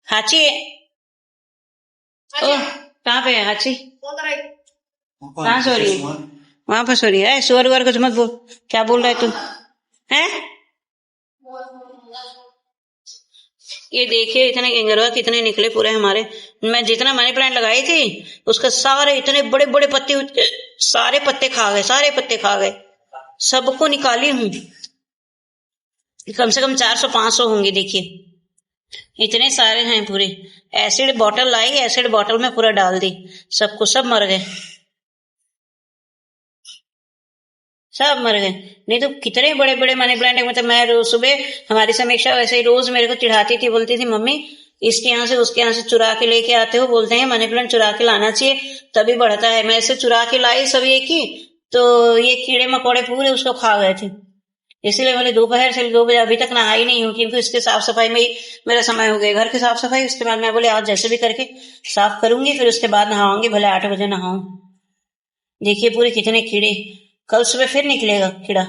हाची ओ कहाँ पे है हाची? कहाँ सो रही है? वहां पर सो रही है। सुअर उअर कुछ मत बोल। क्या बोल रहा है तू? है ये देखिए इतने गेंगरवा कितने निकले पूरे हमारे। मैं जितना मनी प्लांट लगाई थी उसका सारे इतने बड़े बड़े पत्ते, सारे पत्ते खा गए, सारे पत्ते खा गए। सबको निकाली हूँ, कम से कम 400-500 होंगे। देखिए इतने सारे हैं पूरे। एसिड बॉटल लाई, एसिड बॉटल में पूरा डाल दी, सबको सब मर गए, सब मर गए। नहीं तो कितने बड़े बड़े मनी प्लांट है। मतलब मैं रोज सुबह, हमारी समीक्षा वैसे ही रोज मेरे को चिढ़ाती थी, बोलती थी मम्मी इसके यहाँ से उसके यहाँ से चुरा के लेके आते हो, बोलते हैं मनी प्लांट चुरा के लाना चाहिए तभी बढ़ता है। मैं ऐसे चुरा के लाई सब एक ही, तो ये कीड़े मकोड़े पूरे उसको खा गए थे। इसीलिए मैंने दोपहर से 2 बजे अभी तक नहाई नहीं हूँ, क्योंकि इसके साफ सफाई में ही मेरा समय हो गया। घर की साफ सफाई, उसके बाद मैं बोले आज जैसे भी करके साफ करूंगी, फिर उसके बाद नहाऊंगी, भले 8 बजे नहाऊं। देखिए पूरे कितने कीड़े। कल सुबह फिर निकलेगा कीड़ा,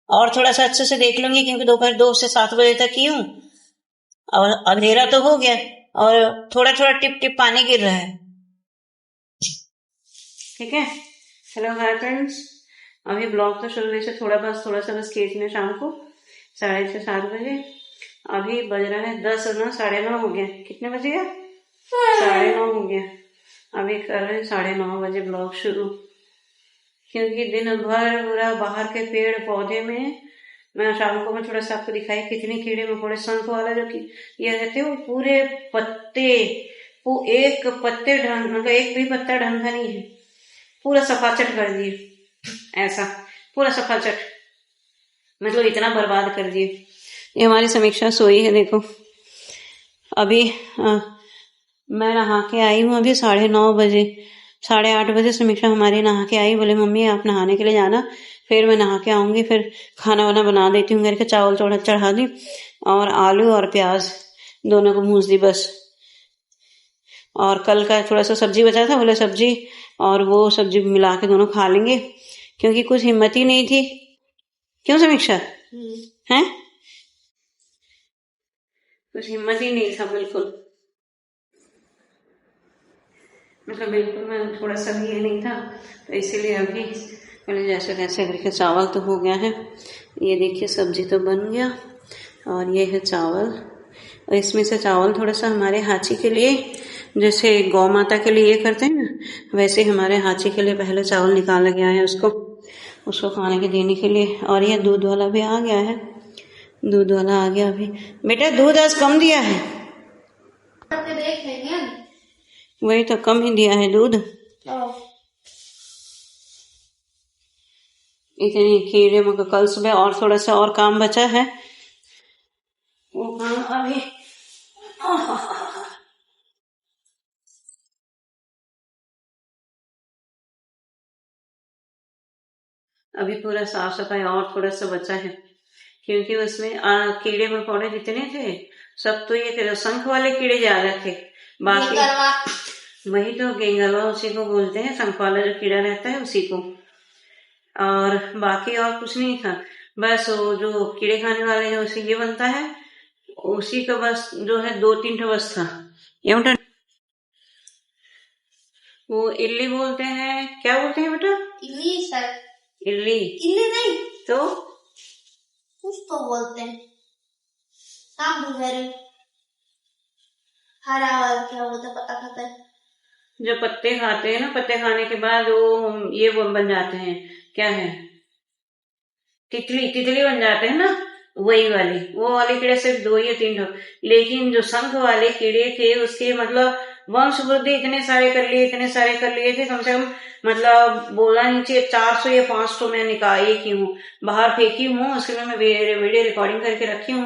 और थोड़ा सा अच्छे से देख लूंगी, क्योंकि दोपहर 2 से 7 बजे तक की हूँ और अंधेरा तो हो गया और थोड़ा थोड़ा टिप टिप पानी गिर रहा है। ठीक है। हेलो हाय फ्रेंड्स, अभी ब्लॉग तो शुरू हुए से थोड़ा सा बस खींचने शाम को 6:30-7 बजे। अभी बज रहा है 10 और 9:30 हो गया। कितने बजे गया? 9:30 हो गया। अभी कर रहे हैं 9:30 बजे ब्लॉग शुरू, क्योंकि दिन भर पूरा बाहर के पेड़ पौधे में मैं शाम को मैं थोड़ा सा आपको दिखाई कितने कीड़े मकोड़े। शंख वाला जो कि ये रहते हैं वो पूरे पत्ते, वो एक पत्ते ढंग, मतलब एक भी पत्ता ढंग का नहीं है, पूरा सफाचट कर दिए। ऐसा पूरा सफाचट, मतलब इतना बर्बाद कर दिए। ये हमारी समीक्षा सोई है, देखो अभी मैं नहा के आई हूँ। अभी 9:30 बजे, 8:30 बजे समीक्षा हमारी नहा के आई। बोले मम्मी आप नहाने के लिए जाना, फिर मैं नहा के आऊंगी, फिर खाना वाना बना देती हूँ करके चावल थोड़ा चढ़ा दी और आलू और प्याज दोनों को भूंज दी बस। और कल का थोड़ा सा सब्जी बचा था, बोले सब्जी और वो सब्जी मिला के दोनों खा लेंगे, क्योंकि कुछ हिम्मत ही नहीं थी। क्यों समीक्षा? है कुछ हिम्मत ही नहीं था बिल्कुल, मतलब बिल्कुल मैं थोड़ा सा भी ये नहीं था, तो इसीलिए अभी मैंने जैसे तैसे करके चावल तो हो गया है। ये देखिए सब्जी तो बन गया और ये है चावल। और इसमें से चावल थोड़ा सा हमारे हाची के लिए, जैसे गौ माता के लिए ये करते हैं ना, वैसे हमारे हाची के लिए पहले चावल निकाला गया है उसको खाने के देने के लिए। और ये दूध वाला भी आ गया है, दूध वाला आ गया अभी। बेटा दूध आज कम दिया है, वही तो कम ही दिया है दूध। इतने कीड़े मकोड़े, कल सुबह और थोड़ा सा और काम बचा है, वो काम अभी अभी पूरा साफ सफाई और थोड़ा सा बचा है, क्योंकि उसमें कीड़े मकोड़े जितने थे सब तो ये शंख वाले कीड़े ज्यादा थे। बाकी वही तो गेंगरवा उसी को बोलते हैं, शंख वाला जो कीड़ा रहता है उसी को। और बाकी और कुछ नहीं था, बस वो जो कीड़े खाने वाले जो उसे ये बनता है उसी का बस जो है 2-3 ठो बस था। ये वो इल्ली बोलते हैं, क्या बोलते हैं बेटा? इल्ली सर। इल्ली? इल्ली नहीं तो कुछ तो बोलते हैं, हरा वाला क्या बोलते हैं पता खाता है। जो पत्ते खाते हैं ना, पत्ते खाने के बाद वो ये बन जाते हैं, क्या है, तितली बन जाते हैं ना, वही वाली, वो वाले कीड़े सिर्फ 2 या 3 ठो। लेकिन जो शंख वाले कीड़े थे उसके मतलब वंश वृद्धि इतने सारे कर लिए थे, कम से कम मतलब बोला नीचे 400 या 500 मैं निकाली की हूँ, बाहर फेंकी हूँ। उसके लिए मैं वीडियो रिकॉर्डिंग करके रखी हूँ,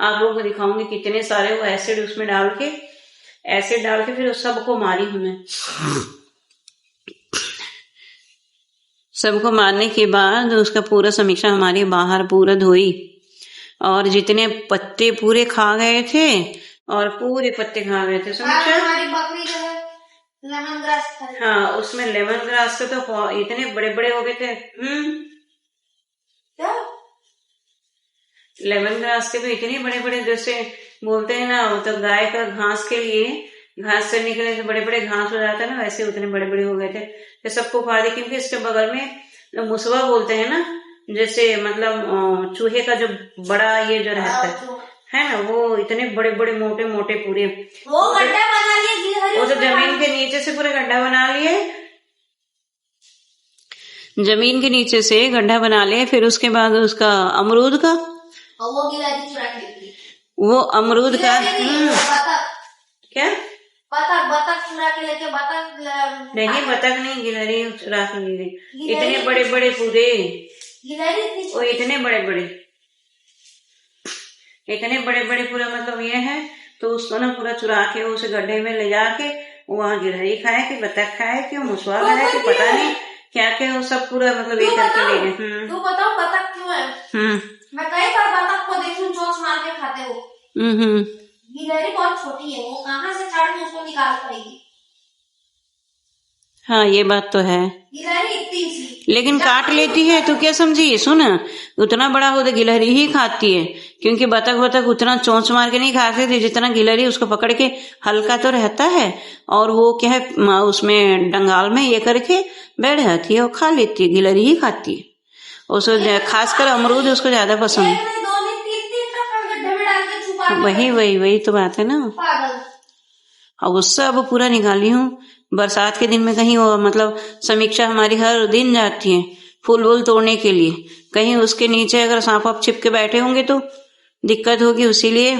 आप लोगों को दिखाऊंगी कितने सारे वो एसिड उसमें डाल के फिर उस सबको मारी हूँ मैं। सबको मारने के बाद उसका पूरा समीक्षा हमारी बाहर पूरा धोई, और जितने पत्ते पूरे खा गए थे और पूरे पत्ते खा गए थे समीक्षा। हमारी बकरी जो है लेमन ग्रास, हाँ उसमें लेमन ग्रास के तो इतने बड़े बड़े हो गए थे। क्या लेमन ग्रास के तो इतने बड़े बड़े, जैसे बोलते हैं ना, वो तो गाय का घास के लिए, घास चरने के लिए जो बड़े बड़े घास हो जाता है ना, वैसे उतने बड़े बड़े हो गए थे, फिर सबको उखाड़ दिए, क्योंकि इसके बगल में मुसवा बोलते हैं ना, जैसे मतलब चूहे का जो बड़ा ये जो रहता है ना, वो इतने बड़े बड़े मोटे मोटे पूरे, वो गड्ढा बना लिए, वो तो जमीन के नीचे से पूरा गड्ढा बना लिए, जमीन के नीचे से गड्ढा बना लिया। फिर उसके बाद उसका अमरूद का, वो गिलहरी चुरा के लेती, वो अमरूद का क्या बतख चुरा के लेके, बतख नहीं, बतख नहीं, गिलहरी चुरा के ले गई, इतने बड़े बड़े पूरे, गिलहरी वो इतने बड़े बड़े पूरा, मतलब ये है। तो उसको ना पूरा चुरा के उस गड्ढे में ले जाके वहाँ गिलहरी खाए कि बतख खाए कि मुसवा खाए कि पता नहीं क्या क्या, वो सब पूरा मतलब ये करके ले गए। तू बताओ बतख क्यों है? मैं कई बार बतख को देखी हूँ चोंच मार के खाते हो। गिलहरी बहुत छोटी है, वो कहाँ से चढ़ के उसको निकाल पाएगी? हाँ, ये बात तो है, गिलहरी इतनी सी, लेकिन काट लेती है तो क्या समझी, सुन, उतना बड़ा हो तो गिलहरी ही खाती है, क्योंकि बतख उतना चोंच मार के नहीं खाते थे जितना गिलहरी उसको पकड़ के, हल्का तो रहता है, और वो क्या है उसमें डंगाल में ये करके बैठ जाती है और खा लेती है, गिलहरी ही खाती है उसको, खासकर अमरूद उसको ज्यादा पसंद है। वही तो बात है ना। अब उससे अब पूरा निकाली हूँ, बरसात के दिन में कहीं वो मतलब समीक्षा हमारी हर दिन जाती है फूल वूल तोड़ने के लिए, कहीं उसके नीचे अगर सांप वाप छिप के बैठे होंगे तो दिक्कत होगी, उसीलिए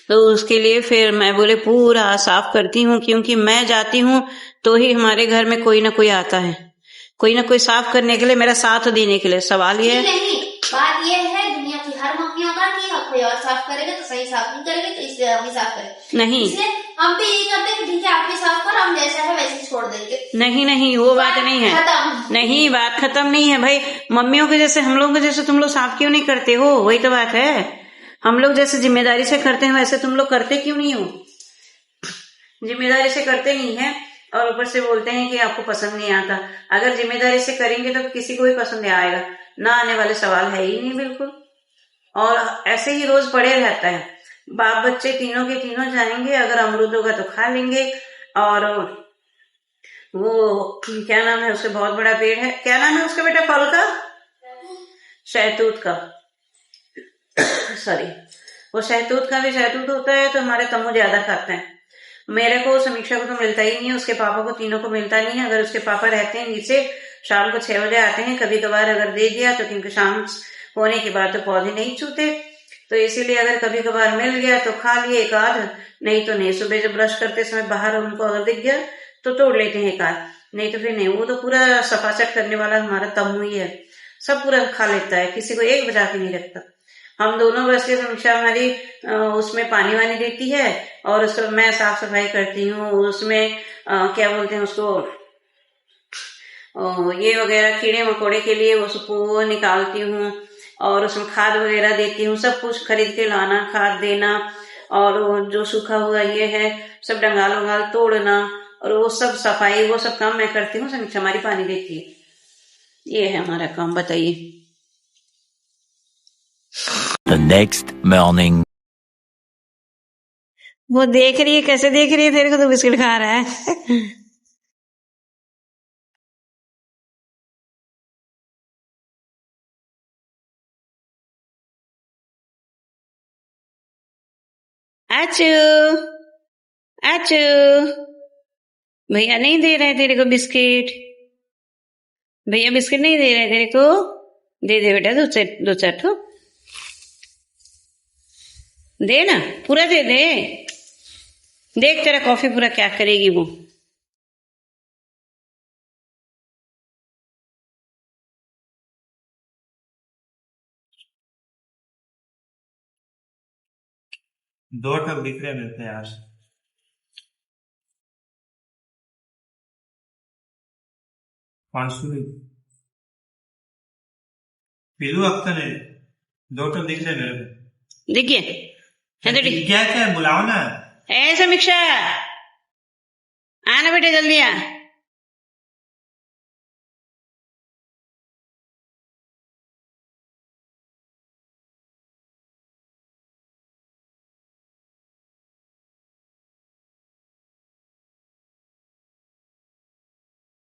तो उसके लिए फिर मैं बोले पूरा साफ करती हूँ, क्योंकि मैं जाती हूँ तो ही हमारे घर में कोई ना कोई आता है, कोई ना कोई साफ करने के लिए, मेरा साथ देने के लिए। सवाल ये नहीं, बात ये है दुनिया की हर मम्मियों का कि कोई और साफ करेगा तो सही, साफ नहीं करेंगे तो इसलिए हम भी साफ करें, नहीं, इसलिए हम भी यही करते हैं कि ठीक है आप भी साफ करो, हम जैसा है वैसे छोड़ देंगे। नहीं, वो बात नहीं है, नहीं, बात खत्म नहीं है भाई। मम्मियों के जैसे हम लोग के जैसे तुम लोग साफ क्यों नहीं करते हो, वही तो बात है। हम लोग जैसे जिम्मेदारी से करते हैं वैसे तुम लोग करते क्यों नहीं हो, जिम्मेदारी से करते नहीं है, और ऊपर से बोलते हैं कि आपको पसंद नहीं आता। अगर जिम्मेदारी से करेंगे तो किसी को भी पसंद आएगा ना, आने वाले सवाल है ही नहीं बिल्कुल। और ऐसे ही रोज पड़े रहता है, बाप बच्चे तीनों के तीनों जाएंगे, अगर अमरूद होगा तो खा लेंगे, और वो क्या नाम है उसके, बहुत बड़ा पेड़ है, क्या नाम है उसका बेटा फल का, शहतूत का सॉरी, वो शहतूत का भी शहतूत होता है, तो हमारे तम्मू ज्यादा खाते हैं। मेरे को समीक्षा को तो मिलता ही नहीं है, उसके पापा को तीनों को मिलता नहीं है। अगर उसके पापा रहते हैं नीचे, शाम को 6 बजे आते हैं, कभी कभार अगर दे दिया तो, क्योंकि शाम होने के बाद तो पौधे नहीं छूते, तो इसीलिए अगर कभी कभार मिल गया तो खा लिए एक आध, नहीं तो नहीं। सुबह जब ब्रश करते समय बाहर उनको अगर दिख गया तो तोड़ लेते हैं एक आध, नहीं तो फिर नहीं। वो तो पूरा सफाचट करने वाला हमारा तम्मू ही है, सब पूरा खा लेता है, किसी को एक बचा के नहीं रखता। हम दोनों बस के समीक्षा हमारी उसमें पानी वानी देती है, और उसको मैं साफ सफाई करती हूँ, उसमें क्या बोलते हैं उसको, ये वगैरह कीड़े मकोड़े के लिए उसको निकालती हूँ, और उसमें खाद वगैरह देती हूँ, सब कुछ खरीद के लाना, खाद देना, और जो सूखा हुआ ये है सब डंगाल वंगाल तोड़ना, और वो सब सफाई, वो सब काम मैं करती हूँ, समीक्षा हमारी पानी देती है। ये है हमारा काम, बताइए। The next morning. वो देख रही है, कैसे देख रही है, तेरे को तो बिस्किट खा रहा है आचू आचू, भैया नहीं दे रहे तेरे को बिस्किट, भैया बिस्किट नहीं दे रहे तेरे को, दे दे बेटा, दो चार ठो दे ना, पूरा दे दे, देख तेरा कॉफी पूरा क्या करेगी वो। दो टक दिख रहे मिलते हैं आज। पीलू अख्तर है, 2 टक दिख रहे मेरे को, देखिए क्या क्या बुलाओ ना। ए समीक्षा, आना बेटा जल्दी आ।